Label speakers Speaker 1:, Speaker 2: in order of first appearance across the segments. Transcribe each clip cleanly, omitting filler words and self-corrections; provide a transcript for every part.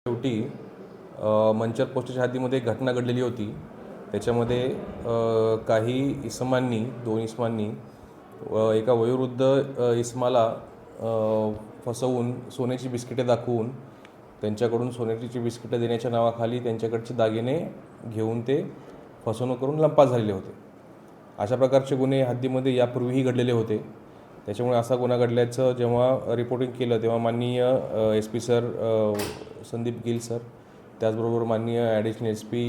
Speaker 1: शेवटी मंचर पोस्टच्या हद्दीमध्ये एक घटना घडलेली होती. त्याच्यामध्ये काही इसमांनी, दोन इसमांनी एका वयोवृद्ध इसमाला फसवून सोन्याची बिस्किटे दाखवून त्यांच्याकडून सोन्याची बिस्किटे देण्याच्या नावाखाली त्यांच्याकडचे दागिने घेऊन ते फसवणूक करून लंपास झालेले होते. अशा प्रकारचे गुन्हे हद्दीमध्ये यापूर्वीही घडलेले होते. त्याच्यामुळे असा गुन्हा घडल्याचं जेव्हा रिपोर्टिंग केलं तेव्हा माननीय SP sir Sandeep Gill sir, त्याचबरोबर माननीय additional SP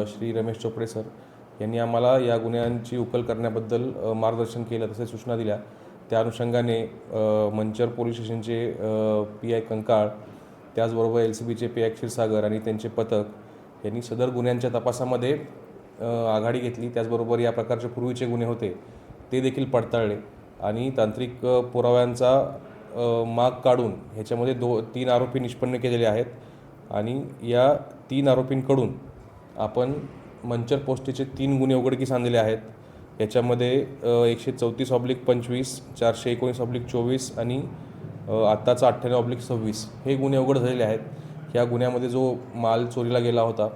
Speaker 1: Shri Ramesh Chopde sir यांनी आम्हाला या गुन्ह्यांची उकल करण्याबद्दल मार्गदर्शन केलं, तसेच सूचना दिल्या. त्या अनुषंगाने मंचर पोलीस स्टेशनचे PI कंकाळ, त्याचबरोबर LCBचे PI क्षीरसागर आणि त्यांचे पथक यांनी सदर गुन्ह्यांच्या तपासामध्ये आघाडी घेतली. त्याचबरोबर या प्रकारचे पूर्वीचे गुन्हे होते ते देखील पडताळले आणि तांत्रिक पुराव्यांचा माग काढून ह्याच्यामध्ये 3 आरोपी निष्पन्न केलेले आहेत आणि या 3 आरोपींकडून आपण मंचर पोस्टचे 3 गुन्हे उघडकीस आणलेले आहेत. याच्यामध्ये 134/25, 419/24 आणि आत्ताचा 98/26 हे गुन्हे उघड झालेले आहेत. ह्या गुन्ह्यामध्ये जो माल चोरीला गेला होता,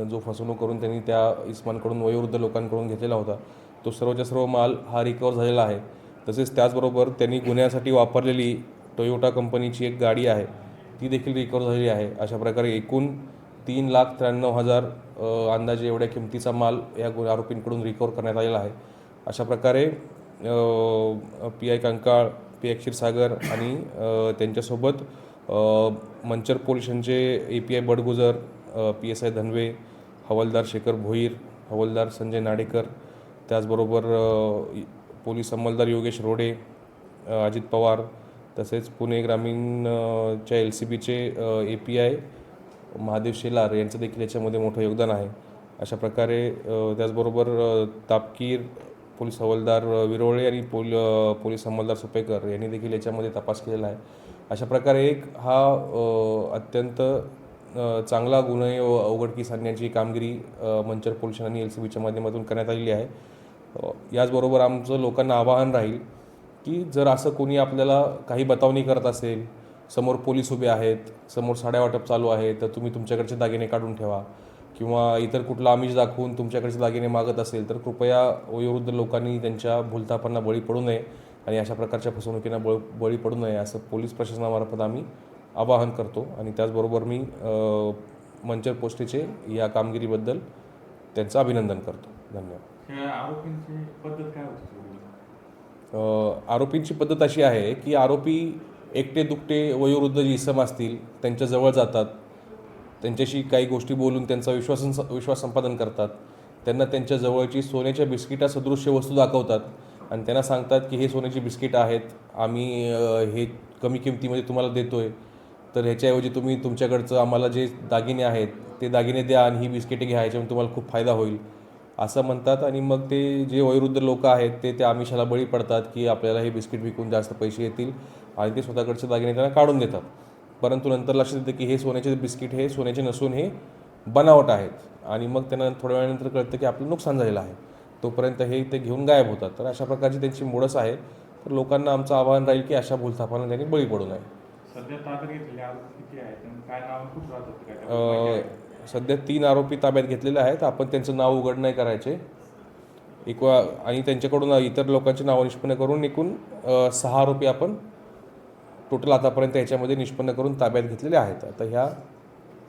Speaker 1: जो फसवणूक करून त्यांनी त्या इस्मांकडून, वयोवृद्ध लोकांकडून घेतलेला होता, तो सर्वच्या सर्व माल हा रिकवर झालेला आहे. तसेच त्याचबरोबर त्यांनी गुन्ह्यासाठी वापरलेली टोयोटा कंपनीची एक गाडी आहे ती देखील रिकवर झालेली आहे. अशा प्रकारे एकूण 3,93,000 अंदाजे एवढ्या किमतीचा माल या आरोपींकडून रिकवर करण्यात आलेला आहे. अशा प्रकारे PI कंकाळ, PI क्षीरसागर आणि त्यांच्यासोबत मंचर पोलिसांचे API बडगुजर, PSI धनवे, हवालदार शेखर भोईर, हवालदार संजय नाडेकर, त्याचबरोबर पोलीस अंमलदार योगेश रोडे, अजित पवार, तसेच पुणे ग्रामीणच्या LCBचे API महादेव शेलार यांचं देखील याच्यामध्ये मोठं योगदान आहे. अशा प्रकारे त्याचबरोबर तापकीर पोलीस हवालदार विरोळे आणि पोलीस अंमलदार सुपेकर यांनी देखील याच्यामध्ये तपास केलेला आहे. अशा प्रकारे हा अत्यंत चांगला गुन्हे उघडकीस आणण्याची कामगिरी मंचर पोलीस आणि LCBच्या माध्यमातून करण्यात आलेली आहे. याचबरोबर आमचं लोकांना आवाहन राहील की जर असं कोणी आपल्याला काही बतावणी करत असेल, समोर पोलीस उभे आहेत, समोर साड्या वाटप चालू आहे, तर तुम्ही तुमच्याकडचे दागिने काढून ठेवा, किंवा इतर कुठला आमिष दाखवून तुमच्याकडचे दागिने मागत असेल तर कृपया वयोवृद्ध लोकांनी त्यांच्या भूलथापांना बळी पडू नये आणि अशा प्रकारच्या फसवणुकींना बळी पडू नये असं पोलीस प्रशासनामार्फत आम्ही आवाहन करतो. आणि त्याचबरोबर मी मंचर पोस्टचे या कामगिरीबद्दल त्यांचं अभिनंदन करतो. धन्यवाद.
Speaker 2: आरोपींची पद्धत काय होती?
Speaker 1: आरोपींची पद्धत अशी आहे की आरोपी एकटे दुकटे वयोवृद्ध जी इसम असतील त्यांच्याजवळ जातात, त्यांच्याशी काही गोष्टी बोलून त्यांचा विश्वास संपादन करतात, त्यांना त्यांच्या जवळची सोन्याच्या बिस्किटा सदृश्य वस्तू दाखवतात आणि त्यांना सांगतात की हे सोन्याची बिस्किटं आहेत, आम्ही हे कमी किमतीमध्ये तुम्हाला देतो आहे, तर ह्याच्याऐवजी तुम्ही तुमच्याकडचं आम्हाला जे दागिने आहेत ते दागिने द्या आणि ही बिस्किटे घ्या, ह्याच्यामध्ये तुम्हाला खूप फायदा होईल असं म्हणतात. आणि मग ते जे वयोवृद्ध लोक आहेत ते त्या आमिषाला बळी पडतात की आपल्याला हे बिस्किट विकून जास्त पैसे येतील आणि ते स्वतःकडचे दागिने त्यांना काढून देतात. परंतु नंतर लक्षात येतं की हे सोन्याचे बिस्किट हे सोन्याचे नसून हे बनावट आहेत आणि मग त्यांना थोड्या वेळानंतर कळतं की आपलं नुकसान झालेलं आहे. तोपर्यंत हे ते घेऊन गायब होतात. तर अशा प्रकारची त्यांची मोडस आहे. तर लोकांना आमचं आवाहन राहील की अशा भूलथापांना त्यांनी बळी पडू नये.
Speaker 2: सध्या ताब्यात घेतलेले आरोपी किती आहेत आणि काय नाव कुठं राहतात?
Speaker 1: सध्या 3 आरोपी ताब्यात घेतलेले आहेत. आपण त्यांचं नाव उघड नाही करायचे आणि त्यांच्याकडून इतर लोकांची नावं निष्पन्न करून एकूण 6 आरोपी आपण टोटल आतापर्यंत याच्यामध्ये निष्पन्न करून ताब्यात घेतलेले आहेत.
Speaker 3: आता या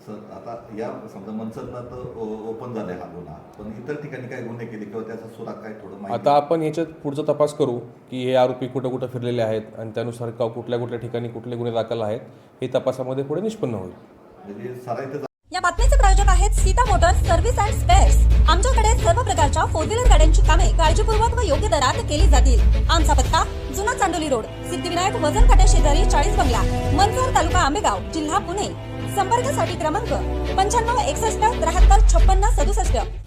Speaker 3: समजा मनसरनं तर ओपन झाले हा गुन्हा, पण इतर ठिकाणी काय गुन्हे केले किंवा त्याचा सुराग काय थोडं
Speaker 1: आता आपण याच्यात पुढचा तपास करू की हे आरोपी कुठं कुठं फिरलेले आहेत आणि त्यानुसार कुठल्या कुठल्या ठिकाणी कुठले गुन्हे दाखल आहेत हे तपासामध्ये पुढे निष्पन्न होईल.
Speaker 3: म्हणजे
Speaker 4: या बातमीचे प्रायोजक आहेत Sita Motors service and spares. आमच्याकडे सर्व प्रकारच्या 4 व्हीलर गाड्यांची कामे काळजीपूर्वक व योग्य दरात केली जातील. आमचा पत्ता जुना चांडोली रोड, सिद्धिविनायक वजन काट्या शेजारी 40 बंगला, मंचर, तालुका आंबेगाव, जिल्हा पुणे. संपर्कासाठी क्रमांक 95 61 73 56 67.